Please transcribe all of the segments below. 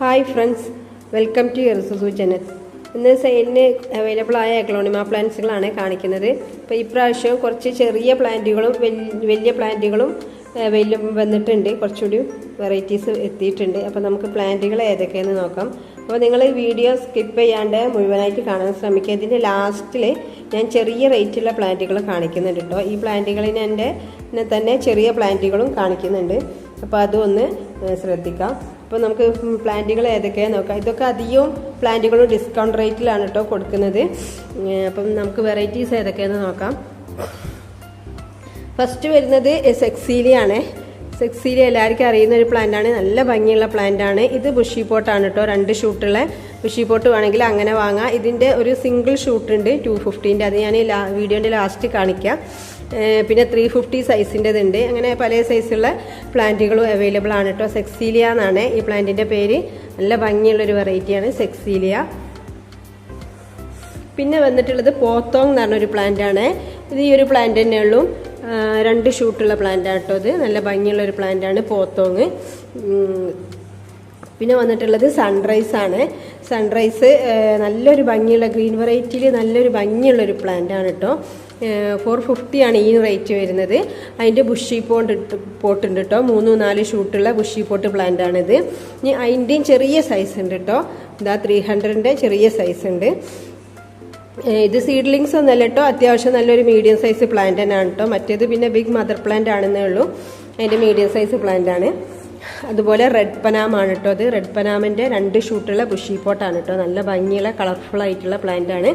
Hi friends, welcome to എർസുസു channel. ഇന്ന് സെയിലിന് അവൈലബിൾ ആയ അഗ്ലോണിമ പ്ലാന്റ്സുകളാണ് കാണിക്കുന്നത്. ഇപ്പോൾ ഇപ്രാവശ്യം കുറച്ച് ചെറിയ പ്ലാന്റുകളും വലിയ പ്ലാന്റുകളും വന്നിട്ടുണ്ട്. കുറച്ചുകൂടി വെറൈറ്റീസ് എത്തിയിട്ടുണ്ട്. അപ്പോൾ നമുക്ക് പ്ലാന്റുകൾ ഏതൊക്കെയെന്ന് നോക്കാം. അപ്പോൾ നിങ്ങൾ വീഡിയോ സ്കിപ്പ് ചെയ്യാണ്ട് മുഴുവനായിട്ട് കാണാൻ ശ്രമിക്കുക. ഇതിൻ്റെ ലാസ്റ്റിൽ ഞാൻ ചെറിയ റേറ്റുള്ള പ്ലാന്റുകൾ കാണിക്കുന്നുണ്ട് കേട്ടോ. ഈ പ്ലാന്റുകളിന് എൻ്റെ തന്നെ ചെറിയ പ്ലാന്റുകളും കാണിക്കുന്നുണ്ട്. അപ്പോൾ അതൊന്ന് ശ്രദ്ധിക്കാം. അപ്പോൾ നമുക്ക് പ്ലാന്റുകൾ ഏതൊക്കെയാണ് നോക്കാം. ഇതൊക്കെ അധികവും പ്ലാന്റുകളും ഡിസ്കൗണ്ട് റേറ്റിലാണ് കേട്ടോ കൊടുക്കുന്നത്. അപ്പം നമുക്ക് വെറൈറ്റീസ് ഏതൊക്കെയാണെന്ന് നോക്കാം. ഫസ്റ്റ് വരുന്നത് സെക്സീലിയാണ്. സെക്സീലിയ എല്ലാവർക്കും അറിയുന്ന ഒരു പ്ലാന്റാണ്. നല്ല ഭംഗിയുള്ള പ്ലാന്റാണ്. ഇത് ബുഷി പോട്ടാണ് കേട്ടോ. 2 ഷൂട്ടുള്ള ബുഷി പോട്ട് വേണമെങ്കിൽ അങ്ങനെ വാങ്ങാം. ഇതിൻ്റെ ഒരു സിംഗിൾ ഷൂട്ട് ഉണ്ട് 250. അത് ഞാൻ വീഡിയോൻ്റെ ലാസ്റ്റ് കാണിക്കാം. പിന്നെ 350 സൈസിൻ്റെതുണ്ട്. അങ്ങനെ പല സൈസുള്ള പ്ലാന്റുകളും അവൈലബിൾ ആണ് കേട്ടോ. സെക്സീലിയ എന്നാണ് ഈ പ്ലാന്റിൻ്റെ പേര്. നല്ല ഭംഗിയുള്ളൊരു വെറൈറ്റിയാണ് സെക്സീലിയ. പിന്നെ വന്നിട്ടുള്ളത് പോത്തോങ് എന്ന് പറഞ്ഞൊരു പ്ലാന്റാണ്. ഇത് ഈ ഒരു പ്ലാന്റ് തന്നെ ഉള്ളൂ. 2 ഷൂട്ടുള്ള പ്ലാന്റാണ് കേട്ടോ. ഇത് നല്ല ഭംഗിയുള്ളൊരു പ്ലാന്റാണ് പോത്തോങ്. പിന്നെ വന്നിട്ടുള്ളത് സൺറൈസ് ആണ്. സൺറൈസ് നല്ലൊരു ഭംഗിയുള്ള ഗ്രീൻ വെറൈറ്റിയിൽ നല്ലൊരു ഭംഗിയുള്ളൊരു പ്ലാന്റാണ് കേട്ടോ. 450 ആണ് ഈ റേറ്റ് വരുന്നത്. അതിൻ്റെ ബുഷി പോട്ട് ഉണ്ട് കേട്ടോ. 3-4 ഷൂട്ടുള്ള ബുഷി പോട്ട് പ്ലാന്റാണിത്. ഇനി അതിൻ്റെയും ചെറിയ സൈസ് ഉണ്ട് കേട്ടോ. ഇതാ 300ൻ്റെ ചെറിയ സൈസ് ഉണ്ട്. ഇത് സീഡ്ലിങ്സ് ഒന്നല്ല കേട്ടോ. അത്യാവശ്യം നല്ലൊരു മീഡിയം സൈസ് പ്ലാന്റ് തന്നെയാണ് കേട്ടോ. മറ്റേത് പിന്നെ ബിഗ് മദർ പ്ലാന്റ് ആണെന്നേ ഉള്ളൂ. അതിൻ്റെ മീഡിയം സൈസ് പ്ലാന്റ് ആണ്. അതുപോലെ റെഡ് പനാമാണ് കേട്ടോ. അത് റെഡ് പനാമിൻ്റെ 2 ഷൂട്ടുള്ള ബുഷി പോട്ടാണ് കേട്ടോ. നല്ല ഭംഗിയുള്ള കളർഫുൾ ആയിട്ടുള്ള പ്ലാന്റ് ആണ്.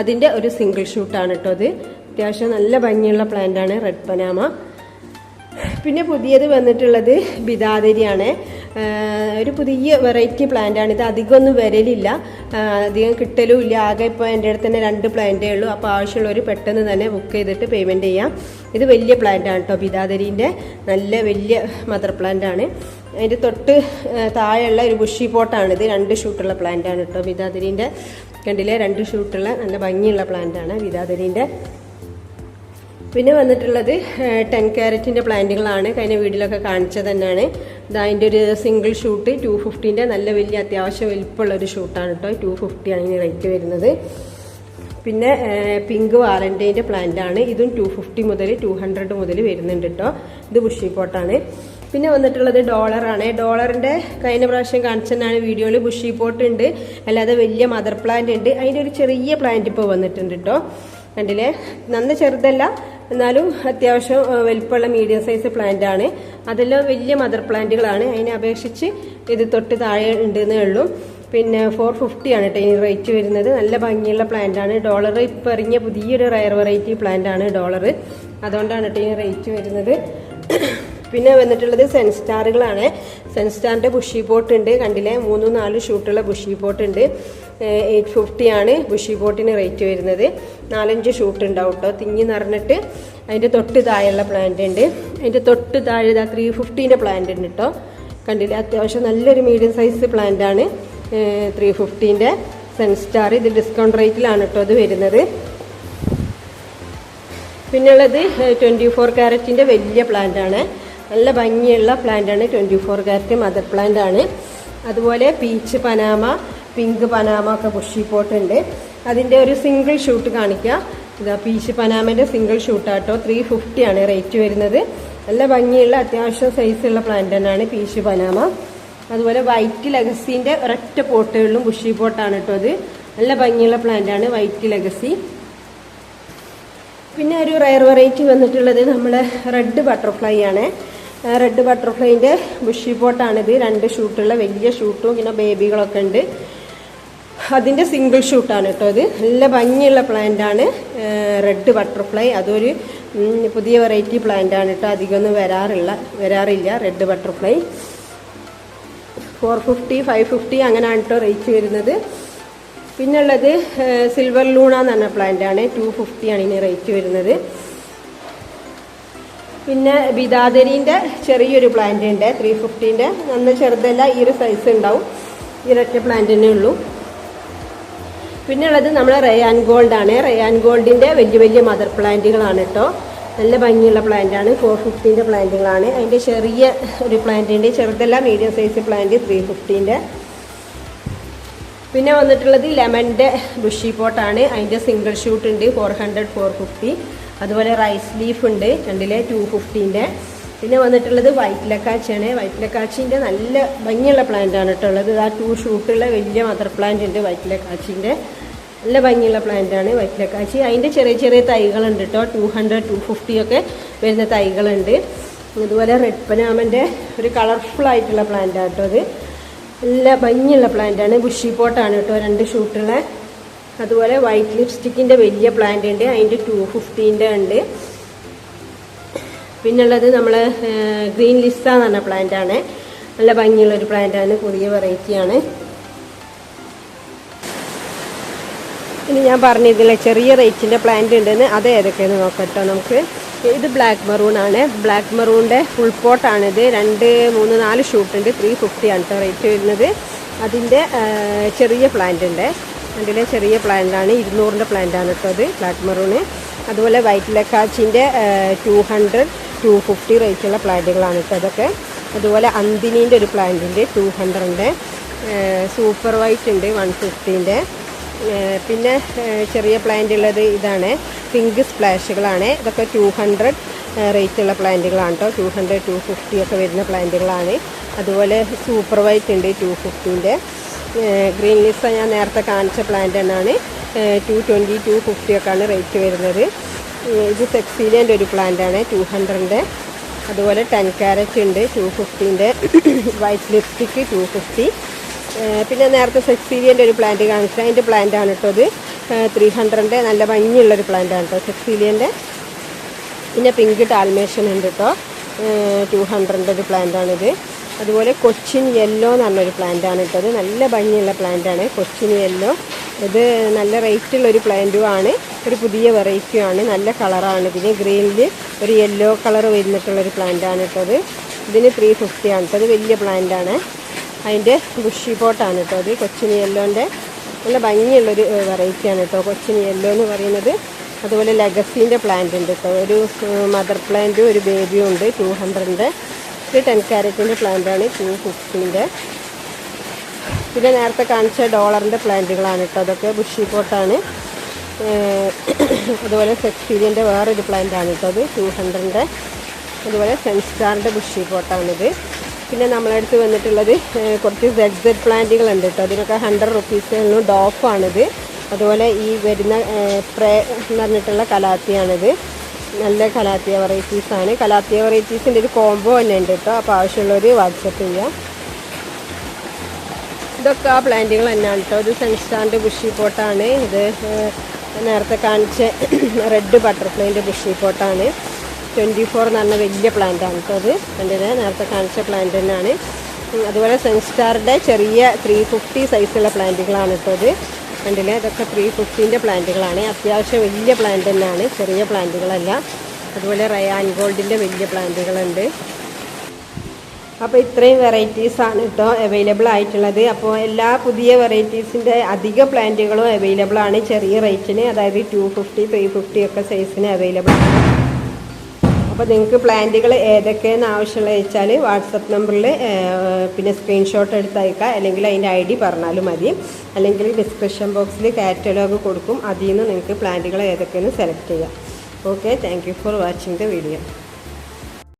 അതിൻ്റെ ഒരു സിംഗിൾ ഷൂട്ടാണ് കേട്ടോ. അത് അത്യാവശ്യം നല്ല ഭംഗിയുള്ള പ്ലാന്റ് ആണ് റെഡ് പനാമ. പിന്നെ പുതിയത് വന്നിട്ടുള്ളത് ബിദാദരിയാണ്. ഒരു പുതിയ വെറൈറ്റി പ്ലാന്റാണ്. ഇത് അധികമൊന്നും വരലില്ല, അധികം കിട്ടലും ഇല്ല. ആകെ ഇപ്പോൾ എൻ്റെ അടുത്ത് തന്നെ 2 പ്ലാന്റേ ഉള്ളൂ. അപ്പോൾ ആവശ്യമുള്ളവർ പെട്ടെന്ന് തന്നെ ബുക്ക് ചെയ്തിട്ട് പേയ്മെൻറ്റ് ചെയ്യാം. ഇത് വലിയ പ്ലാന്റാണ് കേട്ടോ. ബിദാദരീൻ്റെ നല്ല വലിയ മദർ പ്ലാന്റാണ്. അതിൻ്റെ തൊട്ട് താഴെയുള്ള ഒരു ബുഷി പോട്ടാണിത്. 2 ഷൂട്ടുള്ള പ്ലാന്റാണ് കേട്ടോ. ബിദാദരീൻ്റെ കണ്ടില്ലേ, 2 ഷൂട്ടുള്ള നല്ല ഭംഗിയുള്ള പ്ലാന്റാണ് ബിദാദരീൻ്റെ. പിന്നെ വന്നിട്ടുള്ളത് 10 ക്യാരറ്റിൻ്റെ പ്ലാന്റുകളാണ്. കഴിഞ്ഞ വീഡിയോയിലൊക്കെ കാണിച്ചത് തന്നെയാണ്. അതിൻ്റെ ഒരു സിംഗിൾ ഷൂട്ട് 250ൻ്റെ നല്ല വലിയ അത്യാവശ്യം വലിപ്പമുള്ളൊരു ഷൂട്ടാണ് കേട്ടോ. 250 ആണ് ഇതിന് റേറ്റ് വരുന്നത്. പിന്നെ പിങ്ക് വാലന്റൈൻ്റെ പ്ലാന്റാണ്. ഇതും 250 മുതൽ 200 മുതൽ വരുന്നുണ്ട് കേട്ടോ. ഇത് ബുഷി പോട്ടാണ്. പിന്നെ വന്നിട്ടുള്ളത് ഡോളറാണ്. ഡോളറിൻ്റെ കഴിഞ്ഞ പ്രാവശ്യം കാണിച്ചതാണ് വീഡിയോയിൽ. ബുഷി പോട്ട് ഉണ്ട്, അല്ലാതെ വലിയ മദർ പ്ലാന്റ് ഉണ്ട്. അതിൻ്റെ ഒരു ചെറിയ പ്ലാന്റ് ഇപ്പോൾ വന്നിട്ടുണ്ട് കേട്ടോ. കണ്ടില്ലേ, നന്ന ചെറുതല്ല, എന്നാലും അത്യാവശ്യം വലിപ്പമുള്ള മീഡിയം സൈസ് പ്ലാന്റ് ആണ്. അതെല്ലാം വലിയ മദർ പ്ലാന്റുകളാണ്. അതിനെ അപേക്ഷിച്ച് ഇത് തൊട്ട് താഴെ ഉണ്ടെന്നേ ഉള്ളൂ. പിന്നെ 450 ആണ് കേട്ടോ ഇതിന് റേറ്റ് വരുന്നത്. നല്ല ഭംഗിയുള്ള പ്ലാന്റ് ആണ്. ഡോളർ ഇപ്പോൾ ഇറങ്ങിയ പുതിയൊരു റയർ വെറൈറ്റി പ്ലാന്റ് ആണ് ഡോളർ. അതുകൊണ്ടാണ് കേട്ടോ ഇതിന് റേറ്റ് വരുന്നത്. പിന്നെ വന്നിട്ടുള്ളത് സെൻസ്റ്റാറുകളാണ്. സെൻസ്റ്റാറിൻ്റെ ബുഷി പോട്ട് ഉണ്ട്. കണ്ടില്ലേ, 3-4 ഷൂട്ടുള്ള ബുഷി പോട്ട് ഉണ്ട്. 850 ആണ് ബുഷി പോട്ടിന് റേറ്റ് വരുന്നത്. 4-5 ഷൂട്ട് ഉണ്ടാവും കേട്ടോ. തിങ്ങി നിറഞ്ഞിട്ട് അതിൻ്റെ തൊട്ട് താഴെയുള്ള പ്ലാന്റ് ഉണ്ട്. അതിൻ്റെ തൊട്ട് താഴെ 350ൻ്റെ പ്ലാന്റ് ഉണ്ട് കേട്ടോ. കണ്ടില്ലേ, അത്യാവശ്യം നല്ലൊരു മീഡിയം സൈസ് പ്ലാന്റ് ആണ് 350ൻ്റെ സെൻസ്റ്റാർ. ഇത് ഡിസ്കൗണ്ട് റേറ്റിലാണ് കേട്ടോ അത് വരുന്നത്. പിന്നുള്ളത് 24 ക്യാരറ്റിൻ്റെ വലിയ പ്ലാന്റ് ആണ്. നല്ല ഭംഗിയുള്ള പ്ലാന്റാണ്. 24 ക്യാരറ്റ് മദർ പ്ലാന്റ് ആണ്. അതുപോലെ പീച്ച് പനാമ, പിങ്ക് പനാമ ഒക്കെ ബുഷി പോട്ട് ഉണ്ട്. അതിൻ്റെ ഒരു സിംഗിൾ ഷൂട്ട് കാണിക്കുക. ഇതാ പീച്ച് പനാമൻ്റെ സിംഗിൾ ഷൂട്ടാട്ടോ. 350 ആണ് റേറ്റ് വരുന്നത്. നല്ല ഭംഗിയുള്ള അത്യാവശ്യം സൈസുള്ള പ്ലാന്റ് തന്നെയാണ് പീച്ച് പനാമ. അതുപോലെ വൈറ്റ് ലെഗസീൻ്റെ ഒരൊറ്റ പോട്ടുകളിലും ബുഷി പോട്ടാണ് കേട്ടോ. അത് നല്ല ഭംഗിയുള്ള പ്ലാന്റാണ് വൈറ്റ് ലെഗസി. പിന്നെ ഒരു റയർ വെറൈറ്റി വന്നിട്ടുള്ളത് നമ്മുടെ റെഡ് ബട്ടർഫ്ലൈ ആണ്. റെഡ് ബട്ടർഫ്ലൈൻ്റെ ബുഷി പോട്ടാണിത്. 2 ഷൂട്ടുള്ള വലിയ ഷൂട്ടും പിന്നെ ബേബികളൊക്കെ ഉണ്ട്. അതിൻ്റെ സിംഗിൾ ഷൂട്ടാണ് കേട്ടോ. ഇത് നല്ല ഭംഗിയുള്ള പ്ലാന്റാണ് റെഡ് ബട്ടർഫ്ലൈ. അതൊരു പുതിയ വെറൈറ്റി പ്ലാന്റ് ആണ് കേട്ടോ. അധികമൊന്നും വരാറില്ല റെഡ് ബട്ടർഫ്ലൈ. 450, 550 അങ്ങനെയാണ് കേട്ടോ റേറ്റ് വരുന്നത്. പിന്നുള്ളത് സിൽവർ ലൂണ എന്ന് പറഞ്ഞ പ്ലാന്റ് ആണ്. 250 ആണ് ഇതിന് റേറ്റ് വരുന്നത്. പിന്നെ ബിദാദരീൻ്റെ ചെറിയൊരു പ്ലാന്റ് ഉണ്ട് 350ൻ്റെ. നന്ന ചെറുതല്ല, ഈ ഒരു സൈസ് ഉണ്ടാവും. ഈ ഒരൊറ്റ പ്ലാന്റ് തന്നെ ഉള്ളൂ. പിന്നെ ഉള്ളത് നമ്മുടെ റയാൻ ഗോൾഡ് ആണ്. റയാൻ ഗോൾഡിൻ്റെ വലിയ മദർ പ്ലാന്റുകളാണ് കേട്ടോ. നല്ല ഭംഗിയുള്ള പ്ലാന്റാണ്. 450ൻ്റെ പ്ലാന്റുകളാണ്. അതിൻ്റെ ചെറിയ ഒരു പ്ലാന്റിൻ്റെ ചെറുതല്ല, മീഡിയം സൈസ് പ്ലാന്റ് 350ൻ്റെ. പിന്നെ വന്നിട്ടുള്ളത് ലെമണിൻ്റെ ബുഷി പോട്ടാണ്. അതിൻ്റെ സിംഗിൾ ഷൂട്ട് ഉണ്ട് 400 450. അതുപോലെ റൈസ് ലീഫ് ഉണ്ട് രണ്ടിലെ 250ൻ്റെ. പിന്നെ വന്നിട്ടുള്ളത് വൈറ്റ് ലക്കാച്ചിയാണ്. വൈറ്റ് ലക്കാച്ചിൻ്റെ നല്ല ഭംഗിയുള്ള പ്ലാന്റ് ആണ് കേട്ടോ ഉള്ളത്. ആ 2 ഷൂട്ടുള്ള വലിയ മദർ പ്ലാന്റ് ഉണ്ട് വൈറ്റ് ലക്കാച്ചിൻ്റെ. നല്ല ഭംഗിയുള്ള പ്ലാന്റ് ആണ് വൈറ്റ് ലക്കാച്ചി. അതിൻ്റെ ചെറിയ ചെറിയ തൈകളുണ്ട് കേട്ടോ, 200 250 ഒക്കെ വരുന്ന തൈകളുണ്ട്. അതുപോലെ റെഡ് പനാമൻ്റെ ഒരു കളർഫുൾ ആയിട്ടുള്ള പ്ലാന്റ് ആണ് കേട്ടോ. അത് നല്ല ഭംഗിയുള്ള പ്ലാന്റാണ്. ബുഷി പോട്ടാണ് കേട്ടോ 2 ഷൂട്ടുള്ള. അതുപോലെ വൈറ്റ് ലിപ്സ്റ്റിക്കിൻ്റെ വലിയ പ്ലാന്റ് ഉണ്ട്, അതിൻ്റെ 250ൻ്റെ ഉണ്ട്. പിന്നുള്ളത് നമ്മൾ ഗ്രീൻ ലിസ എന്ന് പറഞ്ഞ പ്ലാന്റാണ്. നല്ല ഭംഗിയുള്ളൊരു പ്ലാന്റാണ്, പുതിയ വെറൈറ്റിയാണ്. ഇനി ഞാൻ പറഞ്ഞതിലെ ചെറിയ റേറ്റിൻ്റെ പ്ലാന്റ് ഉണ്ടെന്ന് അത് ഏതൊക്കെയെന്ന് നോക്കട്ടോ നമുക്ക്. ഇത് ബ്ലാക്ക് മെറൂൺ ആണ്. ബ്ലാക്ക് മെറൂണിൻ്റെ ഫുൾ പോട്ടാണിത്. 2 3 4 ഷൂട്ടുണ്ട്. 350 ആണ് കേട്ടോ റേറ്റ് വരുന്നത്. അതിൻ്റെ ചെറിയ പ്ലാന്റ് ഉണ്ട്, അതിലെ ചെറിയ പ്ലാന്റാണ്. 200ൻ്റെ പ്ലാന്റാണ് കേട്ടോ അത് ബ്ലാക്ക് മെറൂണ്. അതുപോലെ വൈറ്റ് ലക്കാച്ചിൻ്റെ 200 250 റേറ്റുള്ള പ്ലാന്റുകളാണ് കേട്ടോ അതൊക്കെ. അതുപോലെ അന്തിനീൻ്റെ ഒരു പ്ലാന്റ് ഉണ്ട് 200ൻ്റെ. സൂപ്പർ വൈറ്റ് ഉണ്ട് 150ൻ്റെ. പിന്നെ ചെറിയ പ്ലാന്റ് ഉള്ളത് ഇതാണ്, പിങ്ക് സ്പ്ലാഷുകളാണ്. ഇതൊക്കെ 200 റേറ്റുള്ള പ്ലാന്റുകളാണ് കേട്ടോ. 200 250 ഒക്കെ വരുന്ന പ്ലാന്റുകളാണ്. അതുപോലെ സൂപ്പർ വൈറ്റ് ഉണ്ട് 250ൻ്റെ. ഗ്രീൻ ലിസ ഞാൻ നേരത്തെ കാണിച്ച പ്ലാന്റ് തന്നെയാണ്. 220 250 ഒക്കെയാണ് റേറ്റ് വരുന്നത്. ഇത് സെക്സീലിയൻ്റെ ഒരു പ്ലാന്റാണ് 200ൻ്റെ. അതുപോലെ 10 ക്യാരറ്റ് ഉണ്ട് 250ൻ്റെ. White lipstick 250. പിന്നെ നേരത്തെ സെക്സീലിയൻ്റെ ഒരു പ്ലാന്റ് കാണിച്ചത്, അതിൻ്റെ പ്ലാന്റാണ് കേട്ടോ ഇത് 300ൻ്റെ. നല്ല ഭംഗിയുള്ളൊരു പ്ലാന്റാണ് കേട്ടോ സെക്സീലിയൻ്റെ. പിന്നെ പിങ്ക് ടാൽമേഷൻ ഉണ്ട് കേട്ടോ 200ൻ്റെ ഒരു പ്ലാന്റാണിത്. അതുപോലെ കൊച്ചിൻ യെല്ലോ എന്ന് പറഞ്ഞൊരു പ്ലാന്റാണ് കേട്ടത്. നല്ല ഭംഗിയുള്ള പ്ലാന്റാണ് കൊച്ചിൻ യെല്ലോ. ഇത് നല്ല റേറ്റുള്ളൊരു പ്ലാന്റും ആണ്, ഒരു പുതിയ വെറൈറ്റിയും ആണ്. നല്ല കളറാണ് ഇതിന്. ഗ്രീനിൽ ഒരു യെല്ലോ കളർ വരുന്നിട്ടുള്ളൊരു പ്ലാന്റാണ് കേട്ടത്. ഇതിന് 350 ആണ് കേട്ടോ. അത് വലിയ പ്ലാന്റാണ്. അതിൻ്റെ ബുഷി പോട്ടാണ് കേട്ടോ അത് കൊച്ചിൻ യെല്ലോൻ്റെ. നല്ല ഭംഗിയുള്ളൊരു വെറൈറ്റിയാണ് കേട്ടോ കൊച്ചിൻ യെല്ലോ എന്ന് പറയുന്നത്. അതുപോലെ ലെഗസീൻ്റെ പ്ലാന്റ് ഉണ്ട് കേട്ടോ. ഒരു മദർ പ്ലാന്റും ഒരു ബേബിയും ഉണ്ട് 200ൻ്റെ. ഇത് 10 ക്യാരറ്റിൻ്റെ പ്ലാന്റാണ് 250ൻ്റെ. പിന്നെ നേരത്തെ കാണിച്ച ഡോളറിൻ്റെ പ്ലാന്റുകളാണ് കേട്ടോ അതൊക്കെ. ബുഷി പോട്ടാണ്. അതുപോലെ സെക്സീലിയൻ്റെ വേറൊരു പ്ലാന്റാണ് കേട്ടോ അത് 200ൻ്റെ. അതുപോലെ സെൻസ്റ്റാറിൻ്റെ ബുഷി പോട്ടാണിത്. പിന്നെ നമ്മളടുത്ത് വന്നിട്ടുള്ളത് കുറച്ച് ZZ പ്ലാന്റുകളുണ്ട് കേട്ടോ. അതിനൊക്കെ 100 റുപ്പീസിനും ഡോഫാണിത്. അതുപോലെ ഈ വരുന്ന പ്രേ എന്ന് പറഞ്ഞിട്ടുള്ള കലാത്തിയാണിത്. നല്ല കലാത്തിയ വെറൈറ്റീസാണ്. കലാത്തിയ വെറൈറ്റീസിൻ്റെ ഒരു കോംബോ തന്നെ ഉണ്ട് കേട്ടോ. അപ്പോൾ ആവശ്യമുള്ളവർ വാട്സപ്പ് ചെയ്യാം. ഇതൊക്കെ ആ പ്ലാന്റുകൾ തന്നെയാണ് കേട്ടോ. ഇത് സെൻസ്റ്റാറിൻ്റെ ബുഷി പോട്ടാണ്. ഇത് നേരത്തെ കാണിച്ച റെഡ് ബട്ടർഫ്ലൈൻ്റെ ബുഷി പോട്ടാണ്. 24 എന്ന് പറഞ്ഞ വലിയ പ്ലാന്റാണ് കേട്ടോ അത്. എൻ്റെ നേരത്തെ കാണിച്ച പ്ലാന്റ് തന്നെയാണ്. അതുപോലെ സെൻസ്റ്റാറിൻ്റെ ചെറിയ 350 സൈസുള്ള പ്ലാന്റുകളാണ് കേട്ടോ അത്. കണ്ടില്ലേ, ഇതൊക്കെ 350ൻ്റെ പ്ലാന്റുകളാണ്. അത്യാവശ്യം വലിയ പ്ലാന്റ് തന്നെയാണ്, ചെറിയ പ്ലാന്റുകളല്ല. അതുപോലെ റയാൻ ഗോൾഡിൻ്റെ വലിയ പ്ലാന്റുകളുണ്ട്. അപ്പോൾ ഇത്രയും വെറൈറ്റീസാണ് കേട്ടോ അവൈലബിൾ ആയിട്ടുള്ളത്. അപ്പോൾ എല്ലാ പുതിയ വെറൈറ്റീസിൻ്റെ അധിക പ്ലാന്റുകളും അവൈലബിൾ ആണ് ചെറിയ റേറ്റിന്. അതായത് 250 350 ഒക്കെ സൈസിന് അവൈലബിൾ ആണ്. അപ്പോൾ നിങ്ങൾക്ക് പ്ലാന്റുകൾ ഏതൊക്കെയെന്ന് ആവശ്യമുള്ളത് വെച്ചാൽ വാട്സപ്പ് നമ്പറിൽ പിന്നെ സ്ക്രീൻഷോട്ട് എടുത്ത് അയക്കുക, അല്ലെങ്കിൽ അതിൻ്റെ ID പറഞ്ഞാലും മതി. അല്ലെങ്കിൽ ഡിസ്ക്രിപ്ഷൻ ബോക്സിൽ കാറ്റലോഗ് കൊടുക്കും, അതിൽ നിന്ന് നിങ്ങൾക്ക് പ്ലാന്റുകൾ ഏതൊക്കെയെന്ന് സെലക്ട് ചെയ്യാം. Okay, thank you for watching the video.